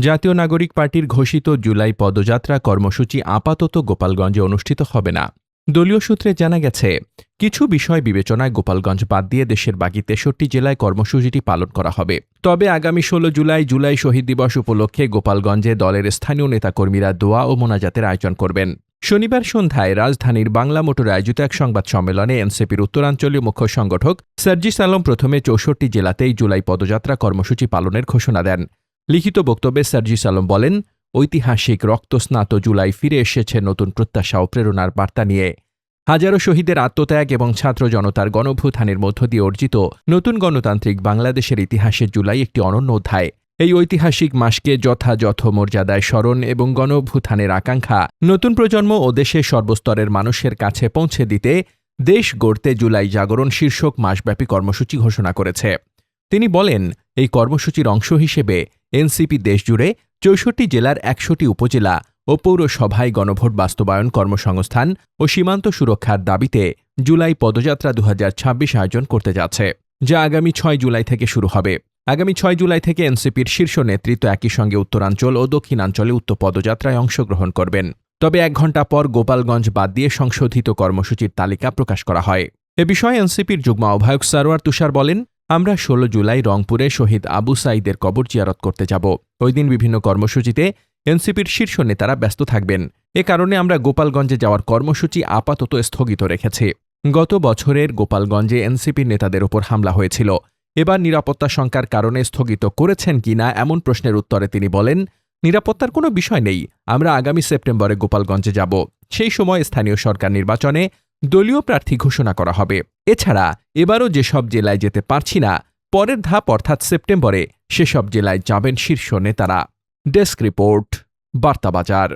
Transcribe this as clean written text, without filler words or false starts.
জাতীয় নাগরিক পার্টির ঘোষিত জুলাই পদযাত্রা কর্মসূচি আপাতত গোপালগঞ্জে অনুষ্ঠিত হবে না। দলীয় সূত্রে জানা গেছে, কিছু বিষয় বিবেচনায় গোপালগঞ্জ বাদ দিয়ে দেশের বাকি 63 জেলায় কর্মসূচিটি পালন করা হবে। তবে আগামী 16 জুলাই শহীদ দিবস উপলক্ষে গোপালগঞ্জে দলের স্থানীয় নেতাকর্মীরা দোয়া ও মোনাজাতের আয়োজন করবেন। শনিবার সন্ধ্যায় রাজধানীর বাংলা মোটরে আয়োজিত এক সংবাদ সম্মেলনে এনসিপির উত্তরাঞ্চলীয় মুখ্য সংগঠক সার্জিস আলম প্রথমে 64 জেলাতেই জুলাই পদযাত্রা কর্মসূচি পালনের ঘোষণা দেন। লিখিত বক্তব্যে সার্জিস আলম বলেন, ঐতিহাসিক রক্তস্নাত জুলাই ফিরে এসেছে নতুন প্রত্যাশা ও প্রেরণার বার্তা নিয়ে। হাজারো শহীদের আত্মত্যাগ এবং ছাত্র জনতার গণভ্যুত্থানের মধ্য দিয়ে অর্জিত নতুন গণতান্ত্রিক বাংলাদেশের ইতিহাসে জুলাই একটি অনন্য অধ্যায়। এই ঐতিহাসিক মাসকে যথাযথ মর্যাদায় স্মরণ এবং গণভ্যুত্থানের আকাঙ্ক্ষা নতুন প্রজন্ম ও দেশের সর্বস্তরের মানুষের কাছে পৌঁছে দিতে দেশ গড়তে জুলাই জাগরণ শীর্ষক মাসব্যাপী কর্মসূচি ঘোষণা করেছে। তিনি বলেন, এই কর্মসূচির অংশ হিসেবে এনসিপি দেশজুড়ে 64 জেলার 100টি উপজেলা ও পৌরসভায় গণভোট বাস্তবায়ন কর্মসংস্থান ও সীমান্ত সুরক্ষার দাবিতে জুলাই পদযাত্রা 2026 আয়োজন করতে যাচ্ছে, যা আগামী 6 জুলাই থেকে শুরু হবে। আগামী 6 জুলাই থেকে এনসিপির শীর্ষ নেতৃত্ব একই সঙ্গে উত্তরাঞ্চল ও দক্ষিণাঞ্চলে উক্ত পদযাত্রায় অংশগ্রহণ করবেন। তবে 1 ঘণ্টা পর গোপালগঞ্জ বাদ দিয়ে সংশোধিত কর্মসূচির তালিকা প্রকাশ করা হয়। এ বিষয়ে এনসিপির যুগ্ম আহ্বায়ক সারোয়ার তুষার বলেন, আমরা 16 জুলাই রংপুরে শহীদ আবু সাঈদের কবর জিয়ারত করতে যাব। ওই দিন বিভিন্ন কর্মসূচিতে এনসিপির শীর্ষ নেতারা ব্যস্ত থাকবেন। এ কারণে আমরা গোপালগঞ্জে যাওয়ার কর্মসূচি আপাতত স্থগিত রেখেছি। গত বছরের গোপালগঞ্জে এনসিপির নেতাদের ওপর হামলা হয়েছিল। এবার নিরাপত্তা শঙ্কার কারণে স্থগিত করেছেন কিনা এমন প্রশ্নের উত্তরে তিনি বলেন, নিরাপত্তার কোনো বিষয় নেই। আমরা আগামী সেপ্টেম্বরে গোপালগঞ্জে যাব। সেই সময় স্থানীয় সরকার নির্বাচনে দলীয় প্রার্থী ঘোষণা করা হবে। এছাড়া এবারও যেসব জেলায় যেতে পারছি না, পরের ধাপ অর্থাৎ সেপ্টেম্বরে সেসব জেলায় যাবেন শীর্ষ নেতারা। Desk report, বার্তাবাজার।